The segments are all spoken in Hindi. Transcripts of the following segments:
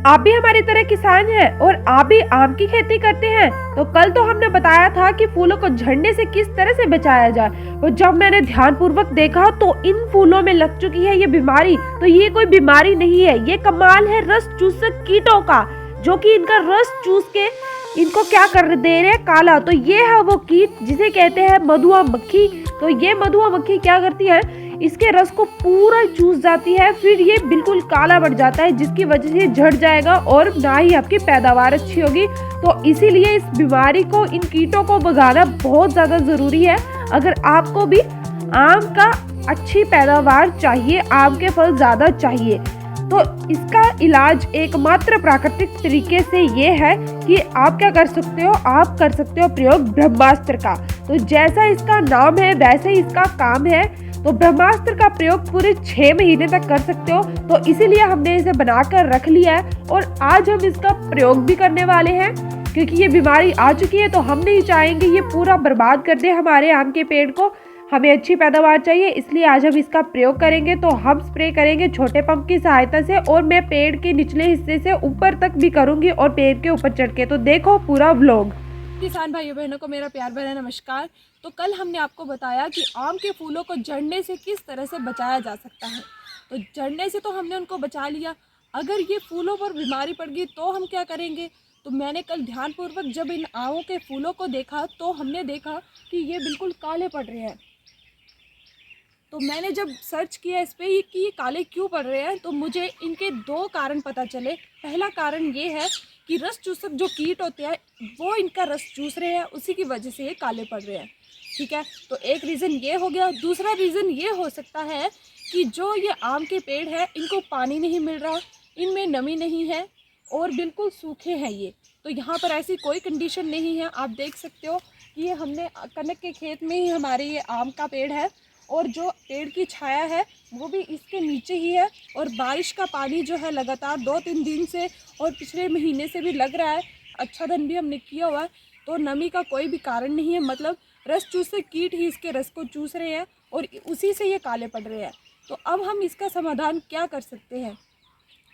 आप भी हमारी तरह किसान हैं और आप भी आम की खेती करते हैं। तो कल तो हमने बताया था कि फूलों को झड़ने से किस तरह से बचाया जाए। और जब मैंने ध्यानपूर्वक देखा तो इन फूलों में लग चुकी है ये बीमारी। तो ये कोई बीमारी नहीं है, ये कमाल है रस चूसक कीटों का, जो कि इनका रस चूस के इनको क्या कर दे रहे हैं, काला। तो ये है वो कीट जिसे कहते हैं मधुआ मक्खी। तो ये मधुआ मक्खी क्या करती है, इसके रस को पूरा चूस जाती है, फिर ये बिल्कुल काला पड़ जाता है, जिसकी वजह से झड़ जाएगा और ना ही आपकी पैदावार अच्छी होगी। तो इसीलिए इस बीमारी को, इन कीटों को भगाना बहुत ज्यादा जरूरी है। अगर आपको भी आम का अच्छी पैदावार चाहिए, आम के फल ज्यादा चाहिए, तो इसका इलाज एकमात्र प्राकृतिक तरीके से ये है कि आप क्या कर सकते हो, आप कर सकते हो प्रयोग ब्रह्मास्त्र का। तो जैसा इसका नाम है वैसे ही इसका काम है। तो ब्रह्मास्त्र का प्रयोग पूरे 6 महीने तक कर सकते हो। तो इसीलिए हमने इसे बनाकर रख लिया है और आज हम इसका प्रयोग भी करने वाले हैं, क्योंकि ये बीमारी आ चुकी है। तो हम नहीं चाहेंगे ये पूरा बर्बाद कर दे हमारे आम के पेड़ को। हमें अच्छी पैदावार चाहिए, इसलिए आज हम इसका प्रयोग करेंगे। तो हम स्प्रे करेंगे छोटे पंप की सहायता से, और मैं पेड़ के निचले हिस्से से ऊपर तक भी करूंगी और पेड़ के ऊपर चढ़ के। तो देखो पूरा व्लॉग। किसान भाइयों बहनों को मेरा प्यार भरा नमस्कार। तो कल हमने आपको बताया कि आम के फूलों को झड़ने से किस तरह से बचाया जा सकता है। तो झड़ने से तो हमने उनको बचा लिया, अगर ये फूलों पर बीमारी पड़ गई तो हम क्या करेंगे। तो मैंने कल ध्यानपूर्वक जब इन आमों के फूलों को देखा तो हमने देखा कि ये बिल्कुल काले पड़ रहे हैं। तो मैंने जब सर्च किया इस पर कि ये काले क्यों पड़ रहे हैं, तो मुझे इनके 2 कारण पता चले। पहला कारण ये है कि रस चूसक जो कीट होते हैं वो इनका रस चूस रहे हैं, उसी की वजह से ये काले पड़ रहे हैं। ठीक है, तो एक रीज़न ये हो गया। दूसरा रीज़न ये हो सकता है कि जो ये आम के पेड़ है इनको पानी नहीं मिल रहा, इनमें नमी नहीं है और बिल्कुल सूखे हैं ये। तो यहाँ पर ऐसी कोई कंडीशन नहीं है। आप देख सकते हो कि ये हमने कनक के खेत में ही हमारे ये आम का पेड़ है, और जो पेड़ की छाया है वो भी इसके नीचे ही है, और बारिश का पानी जो है लगातार 2-3 दिन से और पिछले महीने से भी लग रहा है। अच्छा धन भी हमने किया हुआ है, तो नमी का कोई भी कारण नहीं है। मतलब रस चूसे कीट ही इसके रस को चूस रहे हैं और उसी से ये काले पड़ रहे हैं। तो अब हम इसका समाधान क्या कर सकते हैं।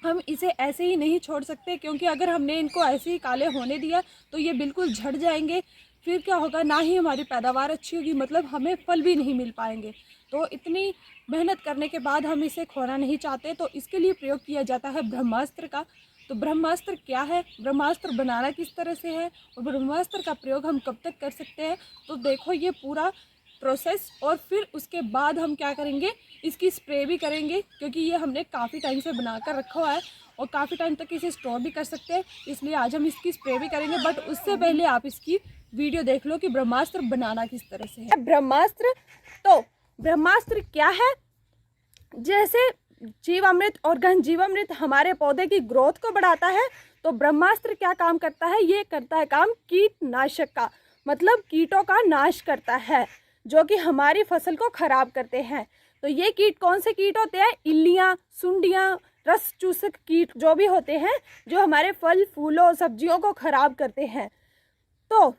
हम इसे ऐसे ही नहीं छोड़ सकते, क्योंकि अगर हमने इनको ऐसे ही काले होने दिया तो ये बिल्कुल झड़ जाएंगे। फिर क्या होगा, ना ही हमारी पैदावार अच्छी होगी, मतलब हमें फल भी नहीं मिल पाएंगे। तो इतनी मेहनत करने के बाद हम इसे खोना नहीं चाहते, तो इसके लिए प्रयोग किया जाता है ब्रह्मास्त्र का। तो ब्रह्मास्त्र क्या है, ब्रह्मास्त्र बनाना किस तरह से है और ब्रह्मास्त्र का प्रयोग हम कब तक कर सकते हैं, तो देखो ये पूरा प्रोसेस। और फिर उसके बाद हम क्या करेंगे, इसकी स्प्रे भी करेंगे, क्योंकि ये हमने काफ़ी टाइम से बनाकर रखा हुआ है और काफ़ी टाइम तक इसे स्टोर भी कर सकते हैं। इसलिए आज हम इसकी स्प्रे भी करेंगे, बट उससे पहले आप इसकी वीडियो देख लो कि ब्रह्मास्त्र बनाना किस तरह से है। ब्रह्मास्त्र, तो ब्रह्मास्त्र क्या है, जैसे जीवामृत और घन जीवामृत हमारे पौधे की ग्रोथ को बढ़ाता है, तो ब्रह्मास्त्र क्या काम करता है, ये करता है काम कीटनाशक का, मतलब कीटों का नाश करता है जो कि हमारी फसल को खराब करते हैं। तो ये कीट कौन से कीट होते हैं, इल्लियाँ, सुंडियाँ, रस चूसक कीट जो भी होते हैं, जो हमारे फल फूलों सब्जियों को खराब करते हैं। तो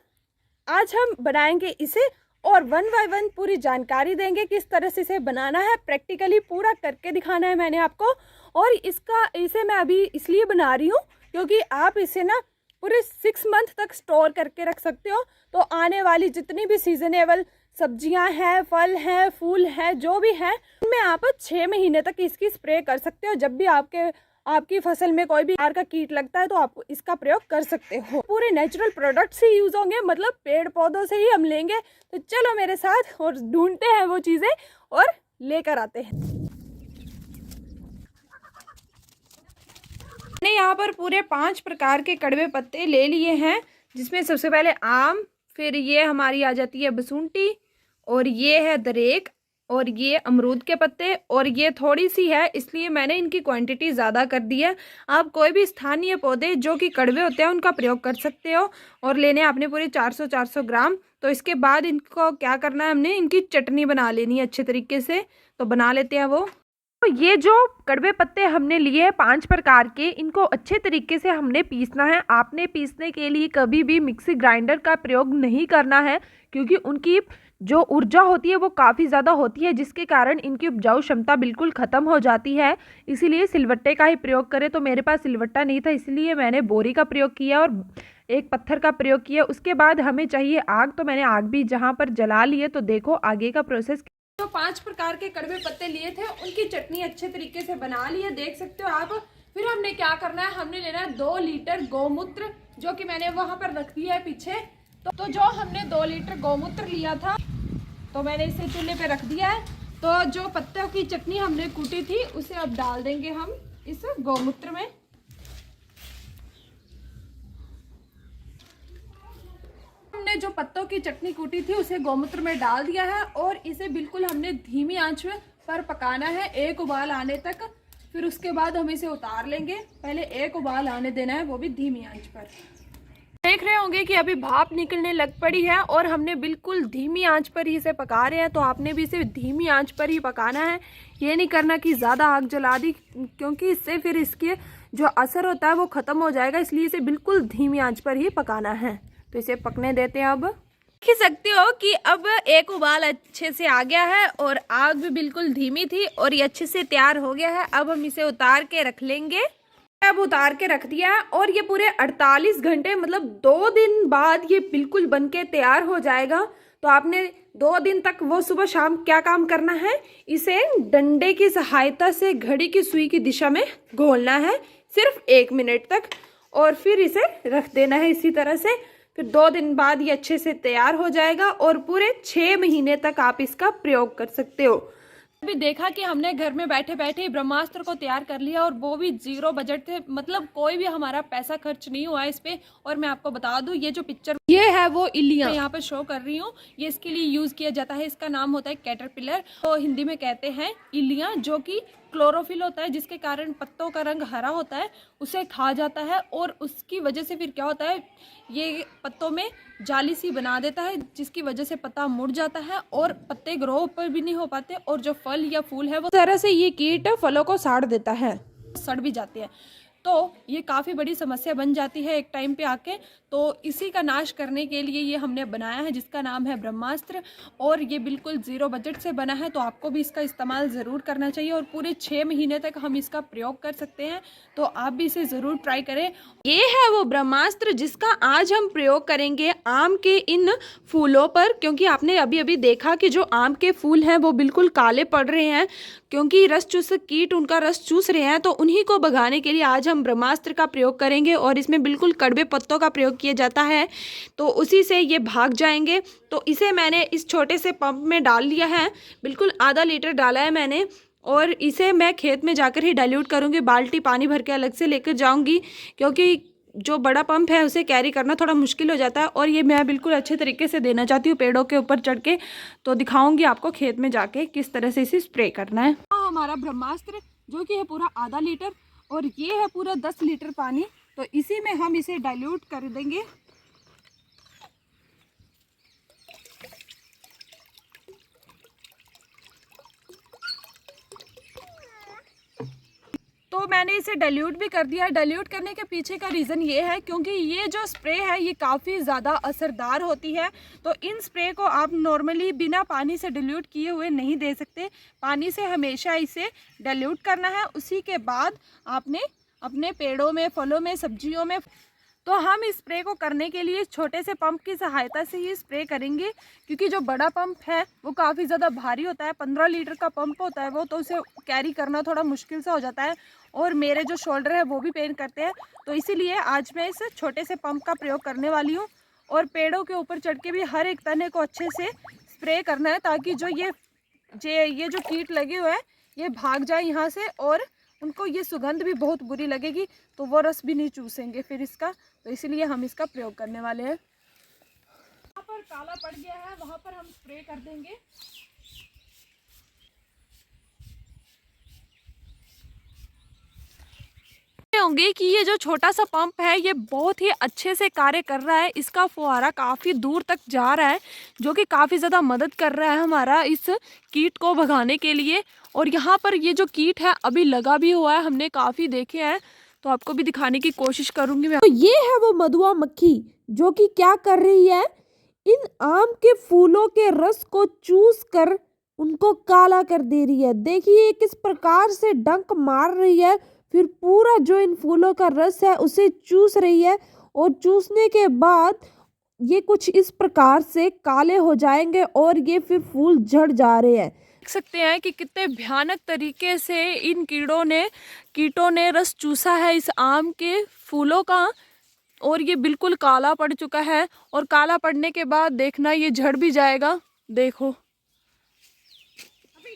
आज हम बनाएंगे इसे और 1 बाय 1 पूरी जानकारी देंगे किस तरह से इसे बनाना है, प्रैक्टिकली पूरा करके दिखाना है मैंने आपको। और इसे मैं अभी इसलिए बना रही हूँ क्योंकि आप इसे ना पूरे 6 मंथ तक स्टोर करके रख सकते हो। तो आने वाली जितनी भी सीजनेबल सब्जियां हैं, फल हैं, फूल हैं, जो भी हैं, उनमें आप 6 महीने तक इसकी स्प्रे कर सकते हो। जब भी आपकी फसल में कोई भी प्रकार का कीट लगता है तो आप इसका प्रयोग कर सकते हो। पूरे नेचुरल प्रोडक्ट्स ही यूज होंगे, मतलब पेड़ पौधों से ही हम लेंगे। तो चलो मेरे साथ और ढूंढते हैं वो चीजें और लेकर आते हैं। मैंने यहाँ पर पूरे 5 प्रकार के कड़वे पत्ते ले लिए हैं, जिसमें सबसे पहले आम, फिर ये हमारी आ जाती है बसुंठी, और ये है दरेक, और ये अमरूद के पत्ते, और ये थोड़ी सी है इसलिए मैंने इनकी क्वांटिटी ज़्यादा कर दी है। आप कोई भी स्थानीय पौधे जो कि कड़वे होते हैं उनका प्रयोग कर सकते हो, और लेने आपने पूरे 400 ग्राम। तो इसके बाद इनको क्या करना है, हमने इनकी चटनी बना लेनी है अच्छे तरीके से। तो बना लेते हैं वो। तो ये जो कड़वे पत्ते हमने लिए हैं 5 प्रकार के, इनको अच्छे तरीके से हमने पीसना है। आपने पीसने के लिए कभी भी मिक्सी ग्राइंडर का प्रयोग नहीं करना है, क्योंकि उनकी जो ऊर्जा होती है वो काफ़ी ज़्यादा होती है, जिसके कारण इनकी उपजाऊ क्षमता बिल्कुल ख़त्म हो जाती है। इसीलिए सिलवट्टे का ही प्रयोग करें। तो मेरे पास सिलवट्टा नहीं था, इसलिए मैंने बोरी का प्रयोग किया और एक पत्थर का प्रयोग किया। उसके बाद हमें चाहिए आग, तो मैंने आग भी जहाँ पर जला लिए। तो देखो आगे का प्रोसेस। जो 5 प्रकार के कड़वे पत्ते लिए थे उनकी चटनी अच्छे तरीके से बना ली है, देख सकते हो आप। फिर हमने क्या करना है, हमने लेना है 2 लीटर गौमूत्र, जो कि मैंने वहां पर रख दिया है पीछे। तो जो हमने 2 लीटर गौमूत्र लिया था, तो मैंने इसे चूल्हे पे रख दिया है। तो जो पत्तों की चटनी हमने कूटी थी उसे अब डाल देंगे हम इस गौमूत्र में। हमने जो पत्तों की चटनी कूटी थी उसे गौमूत्र में डाल दिया है और इसे बिल्कुल हमने धीमी आंच पर पकाना है 1 उबाल आने तक। फिर उसके बाद हम इसे उतार लेंगे। पहले 1 उबाल आने देना है, वो भी धीमी आंच पर। देख रहे होंगे कि अभी भाप निकलने लग पड़ी है और हमने बिल्कुल धीमी आंच पर ही इसे पका रहे हैं। तो आपने भी इसे धीमी आंच पर ही पकाना है, ये नहीं करना कि ज़्यादा आग जला दी, क्योंकि इससे फिर इसके जो असर होता है वो ख़त्म हो जाएगा। इसलिए इसे बिल्कुल धीमी आंच पर ही पकाना है। तो इसे पकने देते हैं। अब देख सकते हो कि अब 1 उबाल अच्छे से आ गया है और आग भी बिल्कुल धीमी थी और ये अच्छे से तैयार हो गया है। अब हम इसे उतार के रख लेंगे। अब उतार के रख दिया है और ये पूरे 48 घंटे मतलब 2 दिन बाद ये बिल्कुल बनके तैयार हो जाएगा। तो आपने 2 दिन तक वो सुबह शाम क्या काम करना है, इसे डंडे की सहायता से घड़ी की सुई की दिशा में घोलना है सिर्फ 1 मिनट तक, और फिर इसे रख देना है इसी तरह से। फिर 2 दिन बाद ये अच्छे से तैयार हो जाएगा और पूरे 6 महीने तक आप इसका प्रयोग कर सकते हो। अभी देखा कि हमने घर में बैठे बैठे ब्रह्मास्त्र को तैयार कर लिया और वो भी 0 बजट थे, मतलब कोई भी हमारा पैसा खर्च नहीं हुआ इस पे। और मैं आपको बता दूं, ये जो पिक्चर ये है वो इल्लियां यहाँ पर शो कर रही हूँ, ये इसके लिए यूज किया जाता है। इसका नाम होता है कैटरपिलर, तो हिंदी में कहते हैं इल्लियां, जो कि क्लोरोफिल होता है जिसके कारण पत्तों का रंग हरा होता है, उसे खा जाता है और उसकी वजह से फिर क्या होता है, ये पत्तों में जाली सी बना देता है, जिसकी वजह से पत्ता मुड़ जाता है और पत्ते ग्रो पर भी नहीं हो पाते और जो फल या फूल है वो तरह से ये कीट फलों को साड़ देता है, सड़ भी जाते हैं। तो ये काफ़ी बड़ी समस्या बन जाती है एक टाइम पे आके। तो इसी का नाश करने के लिए ये हमने बनाया है, जिसका नाम है ब्रह्मास्त्र, और ये बिल्कुल 0 बजट से बना है। तो आपको भी इसका इस्तेमाल ज़रूर करना चाहिए और पूरे 6 महीने तक हम इसका प्रयोग कर सकते हैं। तो आप भी इसे ज़रूर ट्राई करें। ये है वो ब्रह्मास्त्र जिसका आज हम प्रयोग करेंगे आम के इन फूलों पर, क्योंकि आपने अभी अभी देखा कि जो आम के फूल हैं वो बिल्कुल काले पड़ रहे हैं, क्योंकि रस चूसक कीट उनका रस चूस रहे हैं। तो उन्हीं को भगाने के लिए आज हम ब्रह्मास्त्र का प्रयोग करेंगे और इसमें बिल्कुल कड़वे पत्तों का प्रयोग किया जाता है, तो उसी से ये भाग जाएंगे। तो इसे मैंने इस छोटे से पंप में डाल लिया है, बिल्कुल आधा लीटर डाला है मैंने, और इसे मैं खेत में जाकर ही डाइल्यूट करूँगी। बाल्टी पानी भर के अलग से लेकर जाऊँगी, क्योंकि जो बड़ा पंप है उसे कैरी करना थोड़ा मुश्किल हो जाता है। और ये मैं बिल्कुल अच्छे तरीके से देना चाहती हूँ पेड़ों के ऊपर चढ़ के। तो दिखाऊंगी आपको खेत में जाके किस तरह से इसे स्प्रे करना है। हमारा ब्रह्मास्त्र जो कि है पूरा आधा लीटर और ये है पूरा 10 लीटर पानी, तो इसी में हम इसे डाइल्यूट कर देंगे। तो मैंने इसे डाइल्यूट भी कर दिया है। डाइल्यूट करने के पीछे का रीज़न ये है क्योंकि ये जो स्प्रे है ये काफ़ी ज़्यादा असरदार होती है। तो इन स्प्रे को आप नॉर्मली बिना पानी से डाइल्यूट किए हुए नहीं दे सकते, पानी से हमेशा इसे डाइल्यूट करना है। उसी के बाद आपने अपने पेड़ों में, फलों में, सब्जियों में। तो हम इस स्प्रे को करने के लिए छोटे से पंप की सहायता से ही स्प्रे करेंगे, क्योंकि जो बड़ा पंप है वो काफ़ी ज़्यादा भारी होता है, 15 लीटर का पंप होता है वो, तो उसे कैरी करना थोड़ा मुश्किल सा हो जाता है और मेरे जो शोल्डर है वो भी पेन करते हैं। तो इसीलिए आज मैं इस छोटे से पंप का प्रयोग करने वाली हूँ और पेड़ों के ऊपर चढ़ के भी हर एक तने को अच्छे से स्प्रे करना है, ताकि जो ये जो कीट लगे हुए हैं ये भाग जाए यहाँ से, और उनको ये सुगंध भी बहुत बुरी लगेगी तो वो रस भी नहीं चूसेंगे फिर इसका। तो इसीलिए हम इसका प्रयोग करने वाले हैं। यहाँ पर काला पड़ गया है, वहाँ पर हम स्प्रे कर देंगे। होंगे कि ये जो छोटा सा पंप है ये बहुत ही अच्छे से कार्य कर रहा है। इसका फुहारा काफ़ी दूर तक जा रहा है, जो कि काफ़ी ज़्यादा मदद कर रहा है हमारा इस कीट को भगाने के लिए। और यहाँ पर ये जो कीट है अभी लगा भी हुआ है, हमने काफ़ी देखे हैं, तो आपको भी दिखाने की कोशिश करूँगी मैं। तो ये है वो मधुआ मक्खी जो कि क्या कर रही है, इन आम के फूलों के रस को चूस कर उनको काला कर दे रही है। देखिए किस प्रकार से डंक मार रही है, फिर पूरा जो इन फूलों का रस है उसे चूस रही है, और चूसने के बाद ये कुछ इस प्रकार से काले हो जाएंगे और ये फिर फूल झड़ जा रहे हैं। देख सकते हैं कि कितने भयानक तरीके से इन कीटों ने रस चूसा है इस आम के फूलों का, और ये बिल्कुल काला पड़ चुका है। और काला पड़ने के बाद देखना ये झड़ भी जाएगा, देखो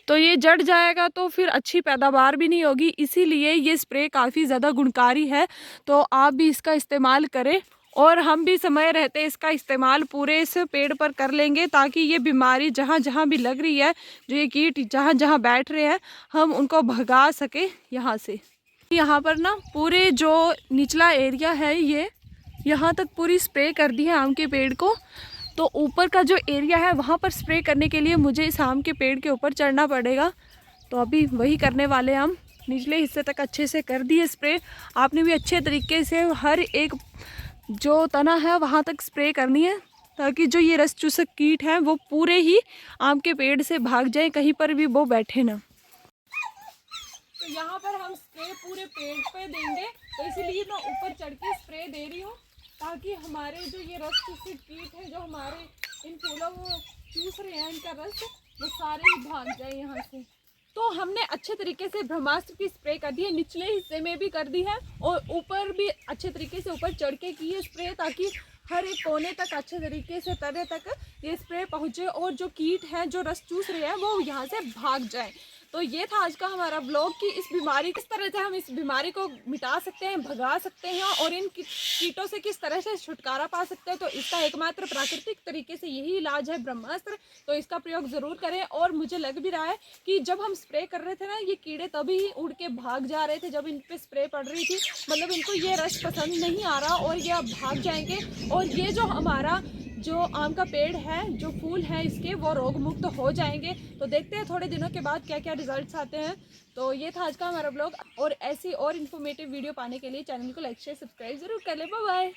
तो ये जड़ जाएगा तो फिर अच्छी पैदावार भी नहीं होगी। इसीलिए ये स्प्रे काफ़ी ज़्यादा गुणकारी है, तो आप भी इसका इस्तेमाल करें। और हम भी समय रहते इसका इस्तेमाल पूरे इस पेड़ पर कर लेंगे, ताकि ये बीमारी जहाँ जहाँ भी लग रही है, जो ये कीट जहाँ जहाँ बैठ रहे हैं, हम उनको भगा सके यहाँ से। यहाँ पर ना पूरे जो निचला एरिया है ये यहाँ तक पूरी स्प्रे कर दी है आम के पेड़ को। तो ऊपर का जो एरिया है वहाँ पर स्प्रे करने के लिए मुझे इस आम के पेड़ के ऊपर चढ़ना पड़ेगा, तो अभी वही करने वाले हैं हम। निचले हिस्से तक अच्छे से कर दिए स्प्रे। आपने भी अच्छे तरीके से हर एक जो तना है वहाँ तक स्प्रे करनी है, ताकि जो ये रस चूसक कीट हैं वो पूरे ही आम के पेड़ से भाग जाएं, कहीं पर भी वो बैठे ना। तो यहाँ पर हम स्प्रे पूरे पेड़ पे देंगे, तो इसीलिए मैं ऊपर चढ़ के स्प्रे दे रही हूँ, ताकि हमारे जो ये रस चूसक कीट है जो हमारे इन फूलों को चूस रहे हैं, इनका रस वो सारे ही भाग जाए यहाँ से। तो हमने अच्छे तरीके से ब्रह्मास्त्र की स्प्रे कर दी है, निचले हिस्से में भी कर दी है और ऊपर भी अच्छे तरीके से ऊपर चढ़ के की है स्प्रे, ताकि हर एक कोने तक अच्छे तरीके से तने तक ये स्प्रे पहुँचे और जो कीट हैं जो रस चूस रहे हैं वो यहाँ से भाग जाए। तो ये था आज का हमारा ब्लॉग कि इस बीमारी किस तरह से हम इस बीमारी को मिटा सकते हैं, भगा सकते हैं और इन कीटों से किस तरह से छुटकारा पा सकते हैं। तो इसका एकमात्र प्राकृतिक तरीके से यही इलाज है ब्रह्मास्त्र, तो इसका प्रयोग ज़रूर करें। और मुझे लग भी रहा है कि जब हम स्प्रे कर रहे थे ना, ये कीड़े तभी ही उड़ के भाग जा रहे थे जब इन पर स्प्रे पड़ रही थी, मतलब इनको ये रस पसंद नहीं आ रहा और ये अब भाग जाएंगे। और ये जो हमारा जो आम का पेड़ है, जो फूल हैं इसके, वो रोग मुक्त हो जाएंगे। तो देखते हैं थोड़े दिनों के बाद क्या क्या रिजल्ट्स आते हैं। तो ये था आज का हमारा ब्लॉग, और ऐसी और इन्फॉर्मेटिव वीडियो पाने के लिए चैनल को लाइक शेयर सब्सक्राइब जरूर कर ले। Bye bye.